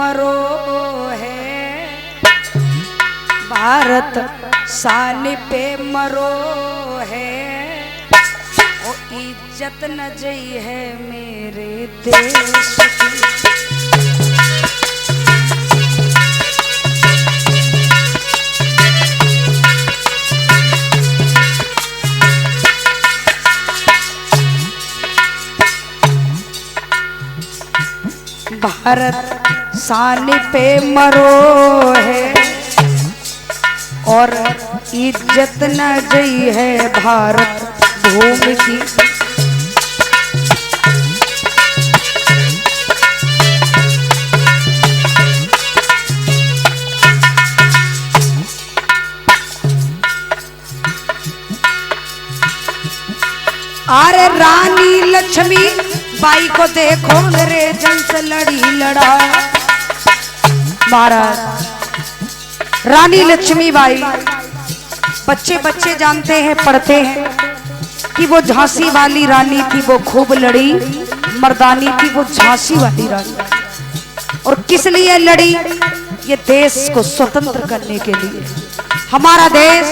मरो है, भारत शान पे मरो है, ओ इज्जत न जई है मेरे देश की। भारत शान पे मरो है और इज्जत न गई है भारत भूमि की। अरे रानी लक्ष्मी बाई को देखो अंग्रेजन से लड़ी लड़ा। महाराज रानी लक्ष्मीबाई बच्चे बच्चे जानते हैं, पढ़ते हैं कि वो झांसी वाली रानी थी, वो खूब लड़ी, मर्दानी थी वो झांसी वाली रानी। और किस लिए लड़ी? ये देश को स्वतंत्र करने के लिए। हमारा देश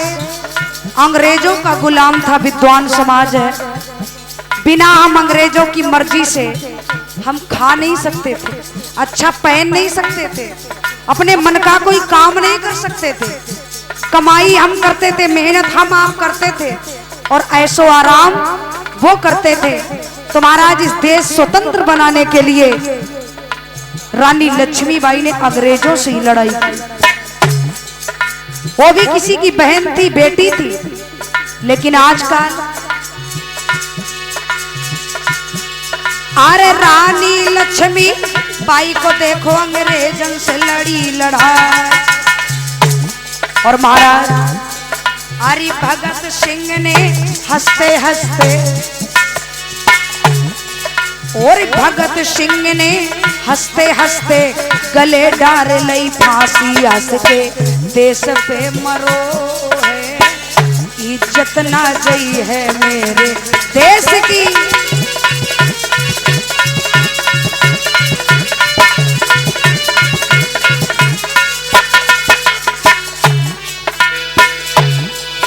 अंग्रेजों का गुलाम था, विद्वान समाज है, बिना हम अंग्रेजों की मर्जी से हम खा नहीं सकते थे, अच्छा पहन नहीं सकते थे, अपने मन का कोई काम नहीं कर सकते थे, कमाई हम करते थे, मेहनत हम आप करते थे और ऐशो आराम वो करते थे। तो महाराज इस देश स्वतंत्र बनाने के लिए रानी लक्ष्मीबाई ने अंग्रेजों से ही लड़ाई की। वो भी किसी की बहन थी, बेटी थी, लेकिन आजकल अरे रानी लक्ष्मी बाई को देखो अंग्रेजन से लड़ी लड़ाई। और महाराज हरि भगत सिंह ने हंसते हंसते, और भगत सिंह ने हंसते हंसते गले डार लई फांसी। हंस के देश पे मरो है, इज्जत ना गई है मेरे देश की।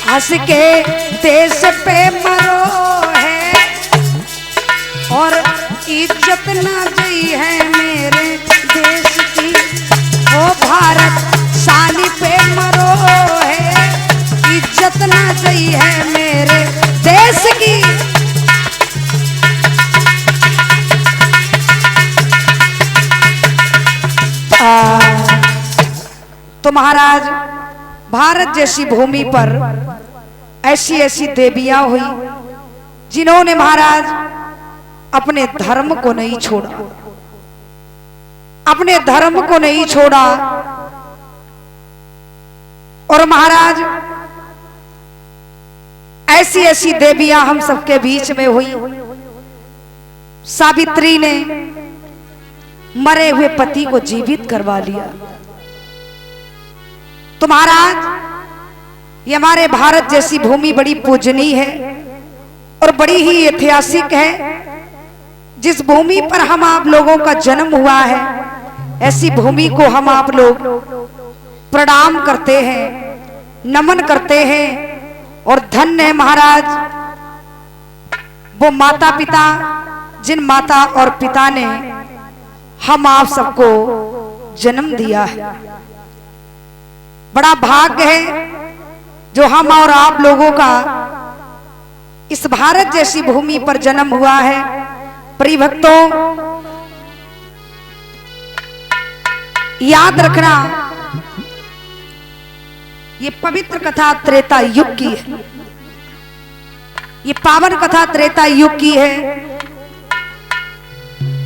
हंस के देश पे मरो है और इज्जत ना गई है मेरे देश की। ओ भारत शान पे मरो है, इज्जत ना गई है मेरे देश की। तो महाराज भारत जैसी भूमि पर ऐसी ऐसी देवियां हुई जिन्होंने महाराज अपने धर्म को नहीं छोड़ा, अपने धर्म को नहीं छोड़ा। और महाराज ऐसी ऐसी देवियां हम सबके बीच में हुई। सावित्री ने मरे हुए पति को जीवित करवा लिया। तो महाराज ये हमारे भारत जैसी भूमि बड़ी पूजनीय है और बड़ी ही ऐतिहासिक है। जिस भूमि पर हम आप लोगों का जन्म हुआ है, ऐसी भूमि को हम आप लोग प्रणाम करते हैं, नमन करते हैं। और धन्य है महाराज वो माता पिता, जिन माता और पिता ने हम आप सबको जन्म दिया है। बड़ा भाग्य है जो हम और आप लोगों का इस भारत जैसी भूमि पर जन्म हुआ है। प्रिय भक्तों, याद रखना ये पवित्र कथा त्रेता युग की है, ये पावन कथा त्रेता युग की है।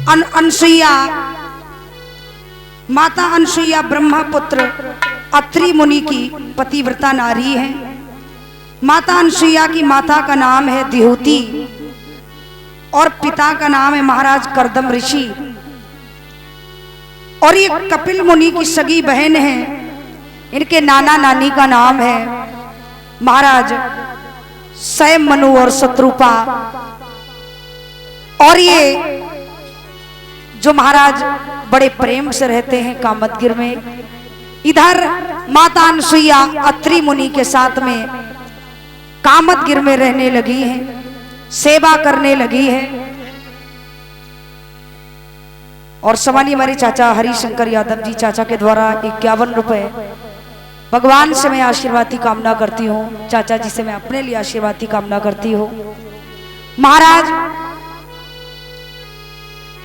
अनसुईया माता अनसुईया ब्रह्मपुत्र अत्रि मुनि की पतिव्रता नारी है। माता अनसुईया की माता का नाम है दिहुति और पिता का नाम है महाराज कर्दम ऋषि। और ये कपिल मुनि की सगी बहन है। इनके नाना नानी का नाम है महाराज स्वयं मनु और शत्रुपा। और ये जो महाराज बड़े प्रेम से रहते हैं कामतगिर में। इधर माता अनसुईया अत्रि मुनि के साथ में कामतगिर में रहने लगी है, सेवा करने लगी है। और सवाली हमारे चाचा हरिशंकर यादव जी चाचा के द्वारा 51 रुपए भगवान से मैं आशीर्वाद की कामना करती हूँ। चाचा जी से मैं अपने लिए आशीर्वाद की कामना करती हूँ। महाराज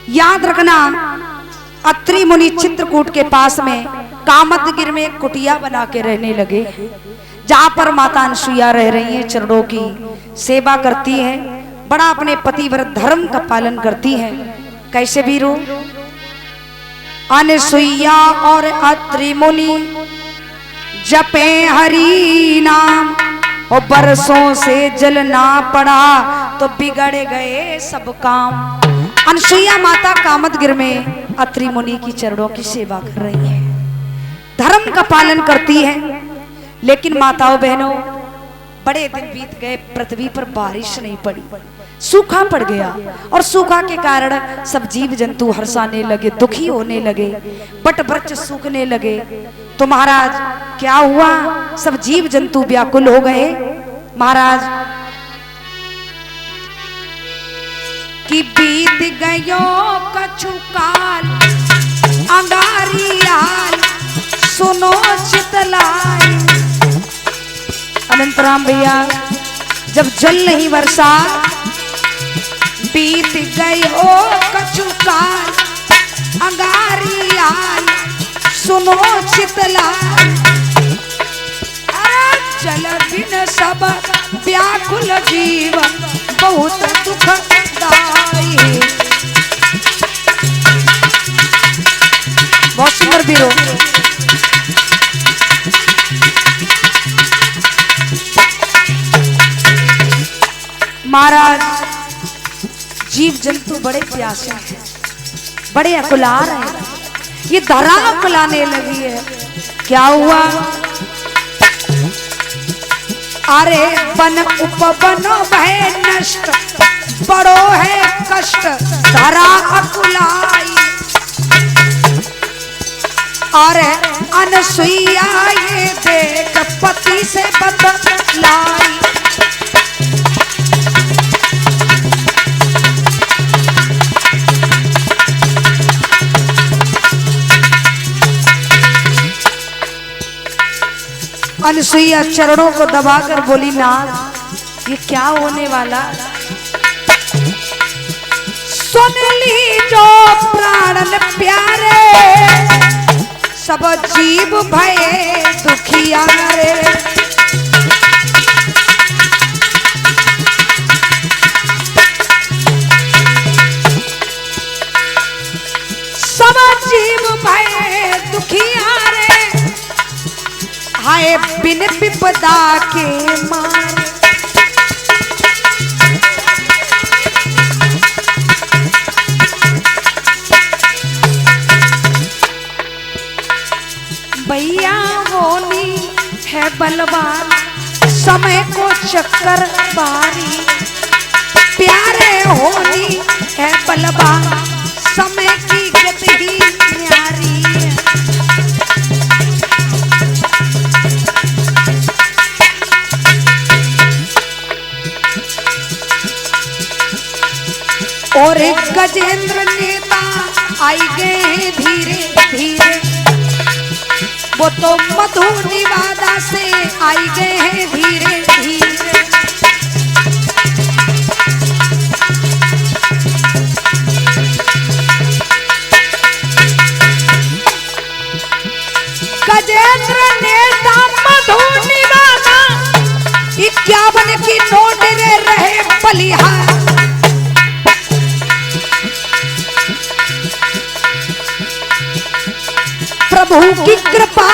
याद रखना, अत्रि मुनि चित्रकूट के पास में कामतगिर में कुटिया बना के रहने लगे, जहां पर माता अनसुईया रह रही हैं, चरणों की सेवा करती हैं, बड़ा अपने पतिव्रत धर्म का पालन करती हैं। कैसे वीरू? अनसुईया और अत्रि मुनि जपे हरि नाम, और बरसों से जल ना पड़ा तो बिगड़ गए सब काम। अनसुईया माता कामतगिर में अत्रि मुनि की चरणों की सेवा कर रही है, धर्म का पालन करती है। लेकिन माताओं बहनों, बड़े दिन बीत गए, पृथ्वी पर बारिश नहीं पड़ी, सूखा पड़ गया। और सूखा के कारण सब जीव जंतु हर्षाने लगे, दुखी होने लगे, बट वृक्ष सूखने लगे। तो महाराज क्या हुआ? सब जीव जंतु व्याकुल हो गए। महाराज कि बीत गयो कछु काल अंगारियाल सुनो चितलाई। अनंतराम भैया, जब जल नहीं बरसा, बीत गयो कछु काल अंगारियाल सुनो चितलाई। अरे जल बिन सब व्याकुल जीव बहुत दुखदाई। बहुत सुंदर बीरो। महाराज जीव जंतु बड़े प्यासे हैं, बड़े अकुलार हैं, ये धरा अकुलाने लगी है। क्या हुआ? अरे वन उपवन भय नष्ट, बड़ो है कष्ट धरा अकुलाई। अरे अनसुईया ये देख पति से बतलाई। अनसुईया चरणों को दबाकर बोली, नाथ ये क्या होने वाला? सुन ली जो प्राणन प्यारे, सब जीव भये दुखियारे। सब जीव भये दुखियारे, हाय बिन विपदा के मारे। भैया होनी है बलवान, समय को चक्कर बारी। प्यारे होनी है बलवान, समय की गति ही न्यारी। और एक गजेंद्र नेता आई गए धीरे धीरे, वो तो मधु निवादा से आई गए हैं धीरे धीरे। गजेंद्र नेता मधु निवादा, 51 की नोट रे रहे बलिहार। प्रभु की कृपा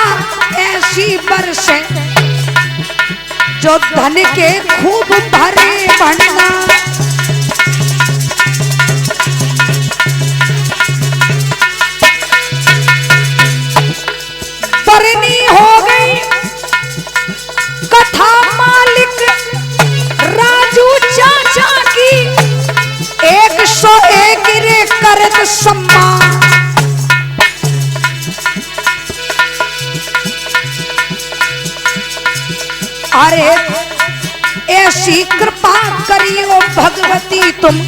ऐसी बरसे, जो धन के खूब भरे भंडार। बरनी हो गई कथा मालिक राजू चाचा की, 101 रे करत सम्मान। अरे ऐसी कृपा करियो भगवती तुम,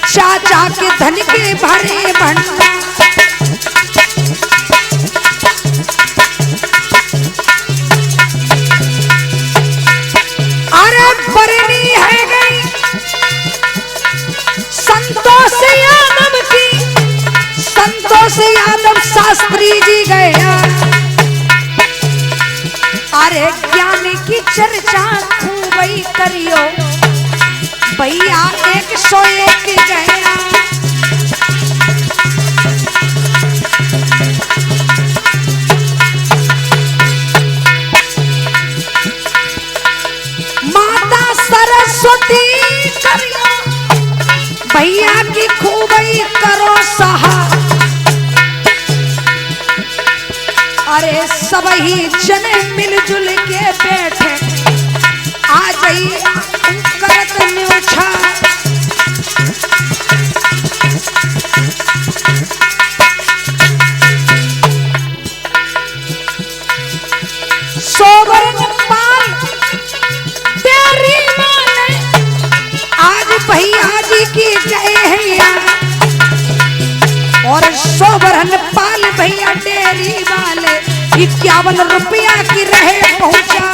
चाचा के धन के भरे भंडार। अरे बरनी है गई संतोष यादव की, संतोष यादव शास्त्री जी गया। अरे ज्ञान की चर्चा खूब ही करियो भैया 101 गया। माता सरस्वती करियो भैया की खूब ही करो सहा। अरे सब ही जने मिलजुल के बैठे आ जाई करत न्योछा। सोवरन पाल तेरी माने आज भैया जी की जय है। और सोवरन पाल भैया डेरी वाले 51 रुपया की रहे पहुंचा।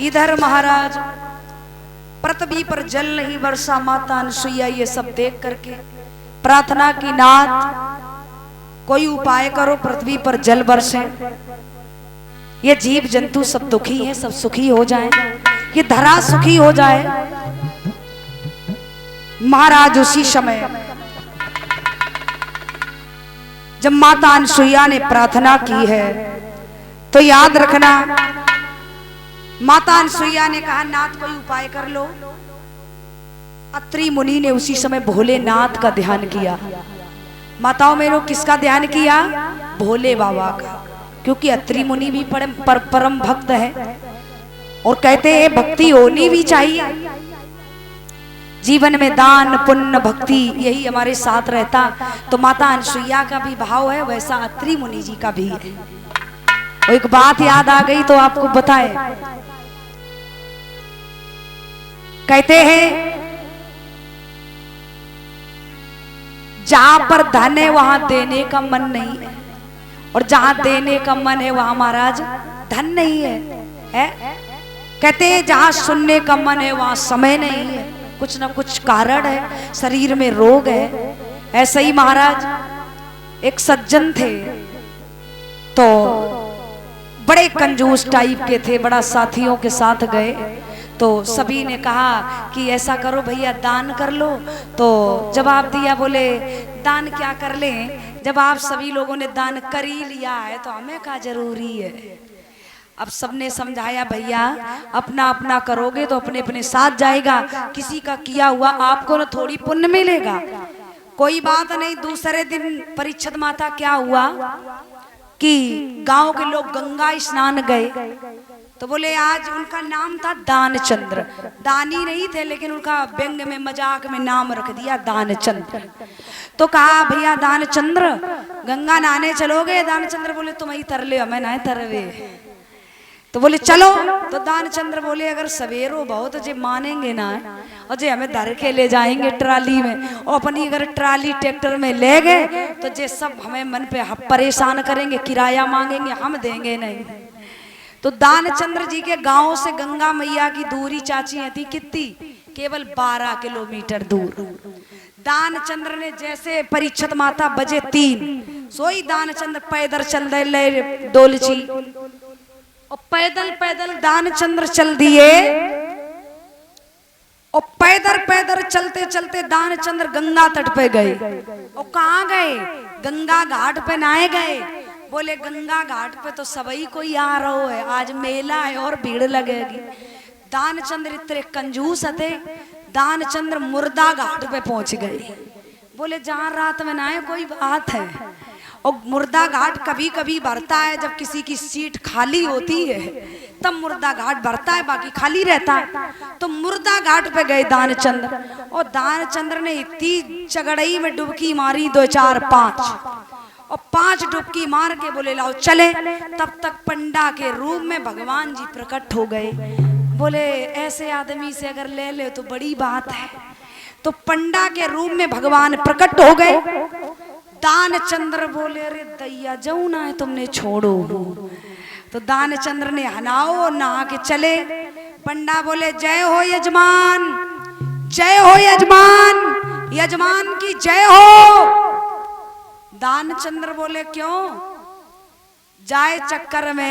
इधर महाराज पृथ्वी पर जल नहीं वर्षा, माता अनसुईया ये सब देख करके प्रार्थना की, नाथ कोई उपाय करो पृथ्वी पर जल बरसे, ये जीव जंतु सब दुखी हैं, सब सुखी हो जाएं, ये धरा सुखी हो जाए। महाराज उसी समय जब माता अनसुईया ने प्रार्थना की है तो याद रखना, माता अनसुईया ने कहा नाथ कोई उपाय कर लो। अत्रि मुनि ने उसी समय भोलेनाथ का ध्यान किया। माताओं में लोग किसका ध्यान किया? भोले बाबा का, क्योंकि अत्रि मुनि भी परम भक्त है और कहते हैं भक्ति होनी भी चाहिए। जीवन में दान पुण्य भक्ति यही हमारे साथ रहता, तो माता अनसुईया का भी भाव है वैसा अत्रि मुनि जी का भी है। एक बात याद आ गई तो आपको बताए, कहते हैं जहां पर धन है वहां देने का मन नहीं है, और जहां देने का मन है वहां महाराज धन नहीं है? कहते हैं जहां सुनने का मन है वहां समय नहीं है, कुछ ना कुछ कारण है, शरीर में रोग है। ऐसे ही महाराज एक सज्जन थे, तो बड़े कंजूस टाइप के थे, बड़ा साथियों के साथ गए तो सभी ने कहा कि ऐसा करो भैया दान कर लो। तो जवाब दिया, बोले दान क्या कर लें, जब आप सभी लोगों ने दान कर ही लिया है तो हमें क्या जरूरी है। अब सबने समझाया भैया अपना अपना करोगे तो अपने अपने साथ जाएगा, किसी का किया हुआ आपको ना थोड़ी पुण्य मिलेगा। कोई बात नहीं। दूसरे दिन परीक्षित माता क्या हुआ कि गांव के लोग गंगा स्नान गए, तो बोले आज उनका नाम था दानचंद्र, दानी नहीं थे लेकिन उनका व्यंग में मजाक में नाम रख दिया दानचंद्र। तो कहा भैया दानचंद्र गंगा नहाने चलोगे? दानचंद्र बोले तुम ही तर ले, हमें ना तरवे। तो बोले चलो। तो दानचंद्र बोले अगर सवेरो बहुत जे मानेंगे ना और जे हमें धर के ले जाएंगे ट्राली में, और अपनी अगर ट्राली ट्रैक्टर में ले गए तो जे सब हमें मन पे परेशान करेंगे, किराया मांगेंगे, हम देंगे नहीं। तो दानचंद्र जी के गांव से गंगा मैया की दूरी चाची थी कितनी? केवल 12 किलोमीटर दूर। दानचंद्र ने जैसे परीक्षित माता बजे 3 सोई दानचंद्र पैदल चल दे डोलची, और पैदल पैदल दानचंद्र चल दिए। और पैदल पैदल चलते चलते दानचंद्र गंगा तट पे गए। और कहाँ गए? गंगा घाट पे नहाए गए। बोले गंगा घाट पे तो सभी कोई आ रहा है, आज मेला है और भीड़ लगेगी। दानचंद्र इतने कंजूस थे, दानचंद्र मुर्दा घाट पे पहुंच गए। बोले जहां रात में नहाए कोई बात है। और मुर्दा घाट कभी कभी भरता है जब किसी की सीट खाली होती है, तब मुर्दा घाट भरता है, बाकी खाली रहता है। तो मुर्दा घाट पे गए दानचंद्र, और दानचंद्र ने इतनी चगड़ई में डुबकी मारी 2 4 5, और 5 डुबकी मार के बोले लाओ चले। तब तक पंडा के रूप में भगवान जी प्रकट हो गए। बोले ऐसे आदमी से अगर ले ले तो बड़ी बात है। तो पंडा के रूप में भगवान प्रकट हो गए। दानचंद्र बोले अरे दैया जाऊं ना है तुमने, छोड़ो। तो दानचंद्र ने हनाओ नहा के चले। पंडा बोले जय हो यजमान, जय हो यजमान, यजमान की जय हो। दानचंद्र बोले क्यों? जाए चक्कर में